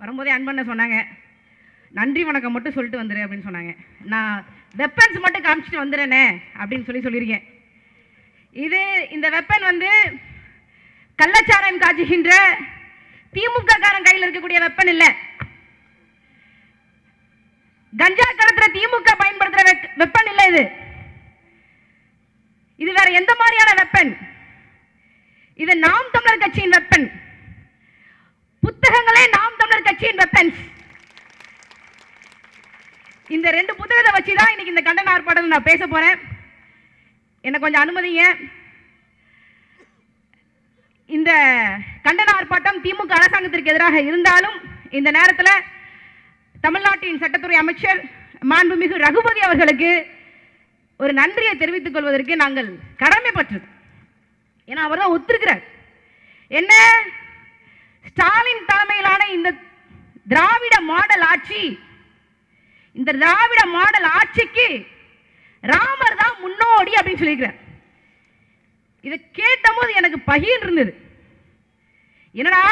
வரும்போதே அன்பண்ண சொன்னாங்க, நன்றி வணக்கம் மட்டும் சொல்லிட்டு வந்துரு அப்படின்னு சொன்னாங்க. நான் வெப்பன்ஸ் மட்டும் காமிச்சிட்டு வந்துடுறேனே அப்படின்னு சொல்லியிருக்கேன். இந்த வெப்பன் வந்து கள்ளச்சாராயம் காய்ச்சுகின்ற திமுக காரன் கையில் இருக்கக்கூடிய வெப்பன் இல்லை. கஞ்சா கடத்துற திமுக பயன்படுத்துற வெப்பன் இல்லை. இது வேற எந்த மாதிரியான வெப்பன்? இது நாம் தமிழர் கட்சியின் வெப்பன். புத்தகங்களே நாம் தமிழர் கட்சியின் வெப்பன்ஸ். இந்த 2 புத்தகத்தை வச்சுதான் இன்னைக்கு இந்த கண்டன ஆர்ப்பாட்டத்தில் நான் பேச போறேன். என்ன கொஞ்சம் அனுமதிங்க. இந்த கண்டன ஆர்ப்பாட்டம் திமுக அரசாங்கத்திற்கு எதிராக இருந்தாலும் இந்த நேரத்தில் தமிழ்நாட்டின் சட்டத்துறை அமைச்சர் மாண்புமிகு ரகுபதி அவர்களுக்கு ஒரு நன்றியை தெரிவித்துக் கொள்வதற்கு நாங்கள் கடமைப்பட்டிருக்கோம். ஏன்னா அவர் தான் ஒத்துருக்கிறார். என்ன, ஸ்டாலின் தலைமையிலான இந்த திராவிட மாடல் ஆட்சி, இந்த திராவிட மாடல் ஆட்சிக்கு ராமர் தான் முன்னோடி அப்படின்னு சொல்லியிருக்கிறார். இதை கேட்டபோது எனக்கு பகிர்ந்து இருந்தது. என்னடா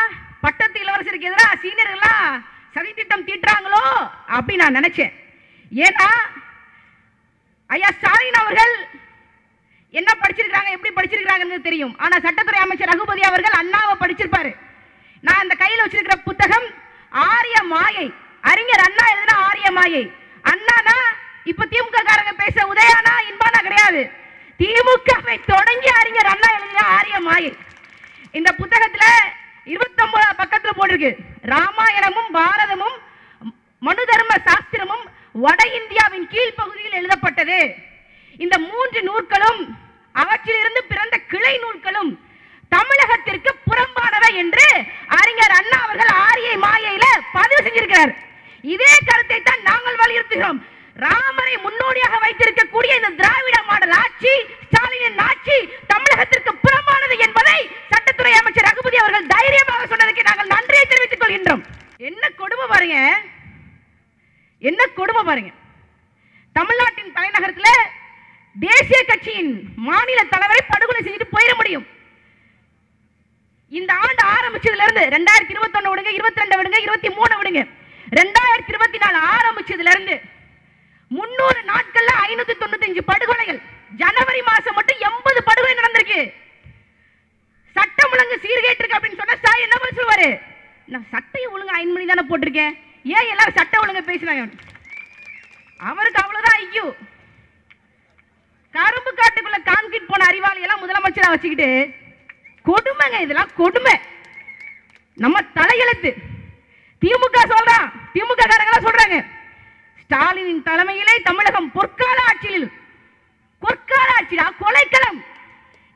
பட்டத்து இளவரசருக்கு எதிராக சீனியர்கள்லாம் சதித்திட்டம் தீட்டுறாங்களோ அப்படின்னு நான் நினைச்சேன். ஏன்னா ஐயா ஸ்டாலின் அவர்கள் என்ன படிச்சிருக்காங்க, எப்படி படிச்சிருக்காங்கன்னு தெரியும். ஆனா சட்டத்துறை அமைச்சர் ரகுபதி அவர்கள் அண்ணாவை படிச்சிருப்பாரு. நான் அந்த கையில் வச்சிருக்கிற புத்தகம் ஆரிய மாயை, அறிஞர் அண்ணா எழுதின ஆரிய மாயை. அண்ணானா இப்ப திமுக காரங்க பேச உதயானா இன்பானா கிடையாது. திமுகவை தொடங்கி அறிஞர் அண்ணா எழுதின ஆரிய மாயை. இந்த புத்தகத்துல 29 பக்கத்துல போட்டிருக்கு. ராமாயணமும் பாரதமும் மனு தர்ம சாஸ்திரமும் வட இந்தியாவின் கீழ்ப்பகுதியில் எழுதப்பட்டது. இந்த 3 நூல்களும் அவற்றிலிருந்து பிறந்த கிளை நூல்களும் தமிழகத்திற்கு புறம்பானவை என்று அறிஞர் அண்ணா அவர்கள் ஆரிய மாயையில பதிவு செஞ்சிருக்கிறார். இதே கருத்தை தான் நாங்கள் வலியுறுத்துகிறோம். ராமரை முன்னோடியாக வைத்திருக்கக்கூடிய இந்த திராவிட மாடல் ஆட்சி, ஸ்டாலினின் ஆட்சி தமிழகத்திற்கு புறம்பானது என்பதை சட்டத்துறை அமைச்சர் ரகுபதி அவர்கள் தைரியமாக சொன்னதற்கு நாங்கள் நன்றியை தெரிவித்துக் கொள்கின்றோம். என்ன கொடுமை பாருங்க, என்ன கொடுமை பாருங்க. தமிழ்நாட்டின் தலைநகரத்தில் தேசிய கட்சியின் மாநில தலைவரை படுகொலை செஞ்சுட்டு போயிட முடியும். இந்த ஆண்டு ஆரம்பிச்சதுல இருந்து 2021 விடுங்க, 22 விடுங்க, 23 விடுங்க, 2024 ஆரம்பிச்சதுல இருந்து 300 நாட்கள்ல 595 படுகொலைகள். ஜனவரி மாசம் மட்டும் 80 படுகொலை நடந்திருக்கு. சட்டம் ஒழுங்கு சீர்கேட்டு இருக்கு அப்படின்னு சொன்னா ஸ்டாலின் என்ன பண்ண சொல்வாரு? நான் சட்டையை ஒழுங்கு 5 மணி தானே போட்டிருக்கேன், ஏன் எல்லாரும் சட்ட ஒழுங்கு பேசுறாங்க? அவருக்கு அவ்வளவுதான் ஐயோ. கரும்பு காட்டுக்குள்ள கான்கிரீட் போன அறிவாளி எல்லாம் முதலமைச்சரா வச்சுக்கிட்டு கொடுமைங்க, இதெல்லாம் கொடுமை. நம்ம தலையெழுத்து. திமுக சொல்றான், திமுக காரங்களா சொல்றாங்க, ஸ்டாலினின் தலைமையிலே தமிழகம் பொற்கால ஆட்சியில், பொற்கால ஆட்சியா கொலைக்களம்,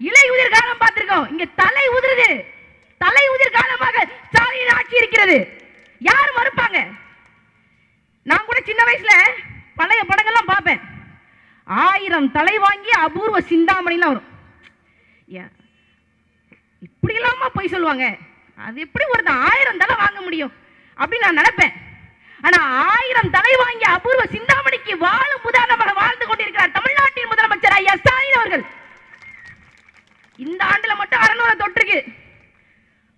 இலை உதிர் காலம் பார்த்திருக்கோம். இங்க தலை உதிருது, தலை உதிர் காலமாக ஸ்டாலின் ஆட்சி இருக்கிறது. யார் மறுப்பாங்க? நான் கூட சின்ன வயசுல பழைய படங்கள்லாம் பார்ப்பேன். 1000 தலை வாங்கி அபூர்வ சிந்தாமணிலாம் வரும். இப்படி இல்லாம போய் சொல்லுவாங்க, அது எப்படி ஒருத்தன் 1000 தலை வாங்க முடியும் அப்படின்னு நான் நினைப்பேன். ஆனா 1000 தலை வாங்கி அபூர்வ சிந்தாமணிக்கு வாழும் உதாரணமாக வாழ்ந்து கொண்டிருக்கிறார் தமிழ்நாட்டின் முதலமைச்சர் ஐயா ஸ்டாலின் அவர்கள். இந்த ஆண்டுல மட்டும் 600 தொற்றுக்கு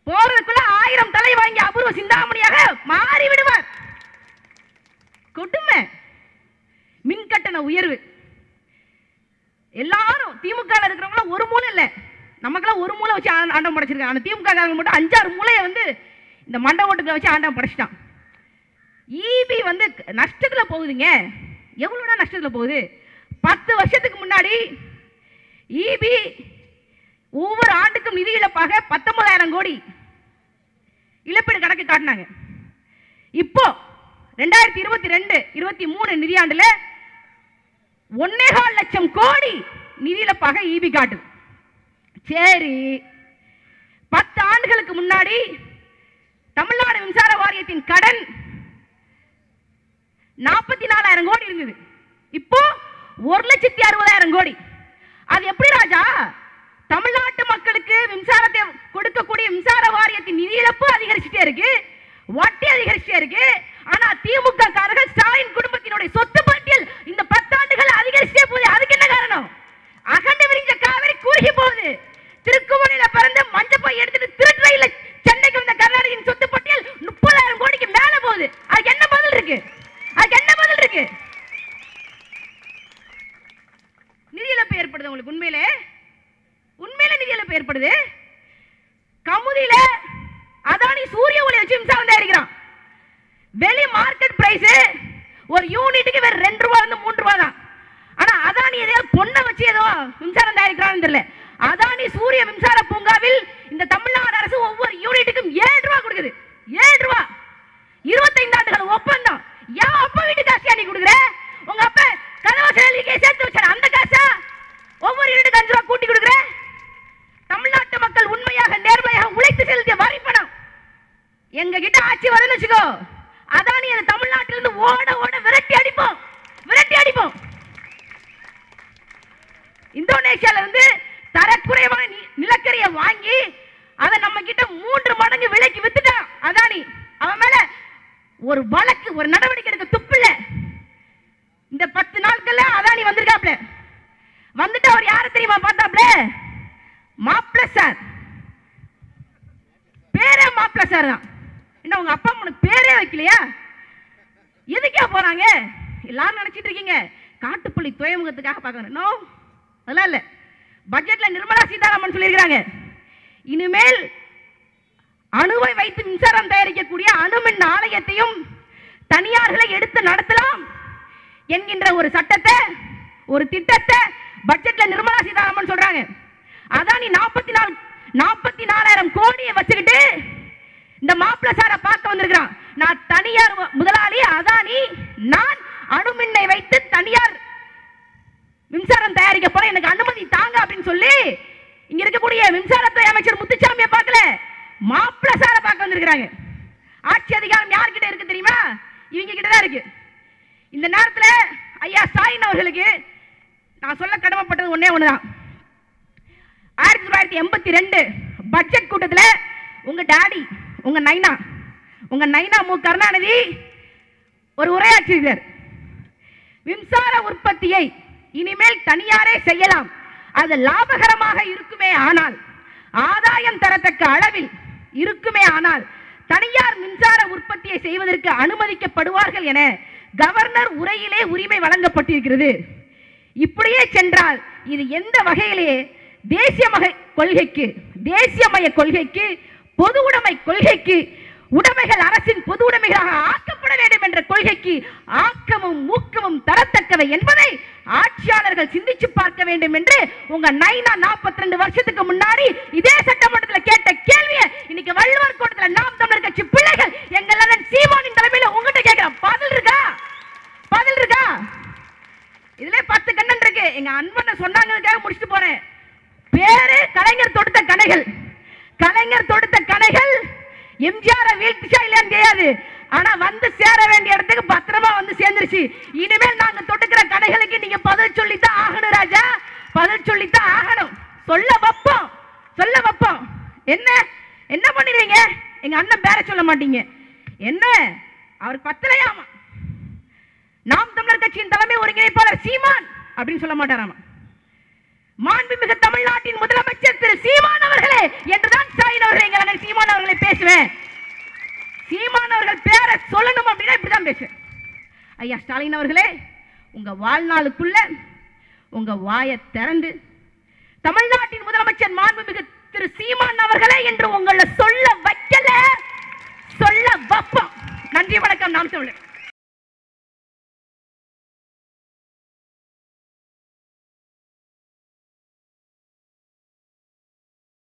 போறதுக்குள்ள 1000 தலை வாங்கி அபூர்வ சிந்தாமணியாக மாறி விடுவார். கொடுமை. மின்கட்டண உயர்வு. எல்லாரும் திமுக இருக்கிறவங்க ஒரு மூலை இல்ல, நமக்கெல்லாம் ஒரு மூலை வச்சு ஆண்டம் படைச்சிருக்காங்க. ஆனா திமுக காரங்க மட்டும் 5-6 மூலையை வந்து இந்த மண்ட ஓட்டுகளை வச்சு ஆண்டம் படைச்சிட்டான். ஈபி வந்து நஷ்டத்துல போகுதுங்க. எவ்வளவுனா நஷ்டத்துல போகுது? 10 வருஷத்துக்கு முன்னாடி ஈபி ஒவ்வொரு ஆண்டுக்கும் நிதி இழப்பாக 19,000 கோடி இழப்பீடு கணக்கு காட்டினாங்க. இப்போ 2022-23 நிதியாண்டுல 1.25 லட்சம் கோடி நிதி இழப்பாக ஈபி காட்டுது. சரி, 10 ஆண்டுகளுக்கு முன்னாடி தமிழ்நாடு மின்சார வாரியத்தின் கடன் 44,000 கோடி இருந்தது. இப்போ 1,60,000 கோடி. அது எப்படி ராஜா? தமிழ்நாட்டு மக்களுக்கு மின்சாரத்தை கொடுக்கக்கூடிய மின்சார வாரியத்தின் நிதி இழப்பு அதிகரிச்சுட்டே இருக்கு, வட்டி அதிகரிச்சுட்டே இருக்கு. ஆனா திமுக காரர்கள் ஸ்டாலின் குடும்பத்தினுடைய சொத்து பட்டியல் இந்த 10 ஆண்டுகள் அதிகரிச்சுட்டே போகுது. அதுக்கு என்ன காரணம்? அகண்ட விரிஞ்ச காவிரி குறுகி போகுது. திருக்குவளையில பிறந்து மஞ்சப்பை எடுத்துட்டு திருட்டுறையில சென்னைக்கு வந்த கர்நாடகின் சொத்து பட்டியல் 30,000 கோடிக்கு மேல போகுது. அதுக்கு என்ன பதில் இருக்கு? அதுக்கு என்ன பதில் இருக்கு? நிதி இழப்பு ஏற்படுது உங்களுக்கு. உண்மையிலே நிதி இழப்பு ஏற்படுது. கமுதியில அதானி சூரிய ஒளி வச்சு மின்சாரம் தயாரிக்கிறான். வெளி மார்க்கெட் பிரைஸ் ஒரு யூனிட்டுக்கு வேற 2 ரூபாய் இருந்து 3 ரூபாய் தான். ஆனா அதானி ஏதோ பொண்ணை வச்சு ஏதோ மின்சாரம் தயாரிக்கிறான்னு தெரியல. அதானி சூரிய மின்சார பூங்காவில் இந்த தமிழ்நாடு அரசு ஒவ்வொரு யூனிட்டுக்கும் 7 ரூபாய் கொடுக்குது. 7 ரூபாய். 25 ஆண்டுகள் ஒப்பந்தம். ஏன் அப்பா வீட்டு காசு நீ கொடுக்குற? உங்க அப்பா கனவாசலுக்கு சேர்த்து வச்சாரு அந்த காசா ஒவ்வொரு யூனிட்டுக்கு 5 ரூபாய் கூட்டி கொடுக்குற? தமிழ்நாட்டு மக்கள் உண்மையாக நேர்மையாக உழைத்து செலுத்திய வரி பணம் எங்க கிட்ட ஆட்சி வருதுன்னு வச்சுக்கோ, அதானி அந்த தமிழ்நாட்டிலிருந்து ஓட ஓட விரட்டி அடிப்போம். இந்தோனேஷியால இருந்து தரக்குறைவான நிலக்கரியை வாங்கி அதை நம்ம கிட்ட 3 மடங்கு விலைக்கு வித்துட்டான் அதானி. அவன் மேல ஒரு வழக்கு ஒரு நடவடிக்கை எடுக்க துப்பில்ல. இந்த 10 நாட்கள்ல அதானி வந்திருக்காப்ல. வந்துட்டு அவர் யாரை தெரியுமா பார்த்தாப்ல? மாப்ள சார். பேரே மாப்ள சார் தான். என்ன உங்க அப்பா உனக்கு பேரே வைக்கலையா? எதுக்கே போறாங்க? எல்லாரும் நினைச்சிட்டு இருக்கீங்க காட்டுப்பள்ளி துறைமுகத்துக்காக பார்க்கணும். நோ, அதெல்லாம் இல்ல. பட்ஜெட்ல நிர்மலா சீதாராமன் சொல்லியிருக்கிறாங்க, இனிமேல் அணுவை வைத்து மின்சாரம் தயாரிக்கக்கூடிய அணுமின் ஆலயத்தையும் தனியார்களை எடுத்து நடத்தலாம் என்கின்ற ஒரு சட்டத்தை ஒரு திட்டத்தை பட்ஜெட்ல நிர்மலா சீதாராமன் சொல்றாங்க. அதானி 44,000 கோடியை வச்சுக்கிட்டு இந்த மாப்பிள சாரை பார்க்க வந்திருக்கிறான். நான் தனியார் முதலாளி அதானி, நான் அணுமின்னை வைத்து தனியார் மின்சாரம் தயாரிக்க போறேன், எனக்கு அனுமதி தாங்க அப்படின்னு சொல்லி இங்க இருக்கக்கூடிய மின்சாரத்துறை அமைச்சர் முத்துசாமியை பார்க்கல, மாப்பிள சாரை பார்க்க வந்திருக்கிறாங்க. ஆட்சி அதிகாரம் யார்கிட்ட இருக்கு தெரியுமா? இவங்க கிட்ட தான் இருக்கு. இந்த நேரத்தில் ஐயா ஸ்டாலின் அவர்களுக்கு நான் சொல்ல கடமைப்பட்டது ஒன்னே ஒண்ணுதான். 1982 பட்ஜெட் கூட்டத்தில் உங்க டாடி உங்க நைனா மு கருணாநிதி ஒரு உரையாற்றினார். மின்சார உற்பத்தியை இனிமேல் தனியாரே செய்யலாம், அது லாபகரமாக இருக்குமே ஆனால், ஆதாயம் தரத்தக்க அளவில் இருக்குமே ஆனால் தனியார் மின்சார உற்பத்தியை செய்வதற்கு அனுமதிக்கப்படுவார்கள் என கவர்னர் உரையிலே உரிமை வழங்கப்பட்டிருக்கிறது. இப்படியே சென்றால் இது எந்த வகையிலே தேசியமய கொள்கைக்கு பொது உடைமை கொள்கைக்கு உடைமைகள் அரசின் பொது உடைமைகளாக ஆக்கப்பட வேண்டும் என்ற கொள்கைக்கு ஆக்கமும் ஊக்கமும் தரத்தக்கவை என்பதை ஆட்சியாளர்கள் சிந்திச்சு பார்க்க வேண்டும் என்று உங்க நைனா 42 வருஷத்துக்கு முன்னாடி இதே சட்டமன்றத்தில் கேட்ட கேள்வியை இன்னைக்கு வள்ளுவர் கோட்டத்தில் நாம் தமிழர் கட்சி பிள்ளைகள் எங்கள் சீமானின் தலைமையில் உங்ககிட்ட கேட்கிறோம். பதில் இருக்கா? இதுல 10 கண்ணன் இருக்கு. எங்க அன்பனை சொன்னாங்க முடிச்சுட்டு போறேன். பேரு கலைஞர் தொடுத்த கணைகள் எம்ஜிஆர் வீழ்த்திச்சா இல்லையான்னு தெரியாது. ஆனா வந்து சேர வேண்டிய இடத்துக்கு பத்திரமா வந்து சேர்ந்துருச்சு. இனிமேல் நாங்க தொடுக்கிற கணைகளுக்கு நீங்க பதில் சொல்லித்தான் ஆகணும் ராஜா, பதில் சொல்லித்தான் ஆகணும். சொல்ல வைப்போம். என்ன பண்ணிடுவீங்க? எங்க அண்ணன் பேர சொல்ல மாட்டீங்க. என்ன அவர் பத்தலையாமா? நாம் தமிழர் கட்சியின் தலைமை ஒருங்கிணைப்பாளர் சீமான் அப்படின்னு சொல்ல மாட்டாராமா. மாண்புமிகு தமிழ்நாட்டின் முதலமைச்சர் திரு சீமான் அவர்களே என்றுதான் ஸ்டாலின் அவர்கள் எங்கள் சீமான் அவர்களை பேசுவேன். சீமான் அவர்கள் பேரை சொல்லணும் அப்படின்னா இப்படிதான் பேசுவேன். ஐயா ஸ்டாலின் அவர்களே, உங்க வாழ்நாளுக்குள்ள உங்க வாயை திறந்து தமிழ்நாட்டின் முதலமைச்சர் மாண்புமிகு திரு சீமான் அவர்களே என்று உங்களை சொல்ல வைக்கல, சொல்ல வைப்போம். நன்றி, வணக்கம். நாம் தமிழர்.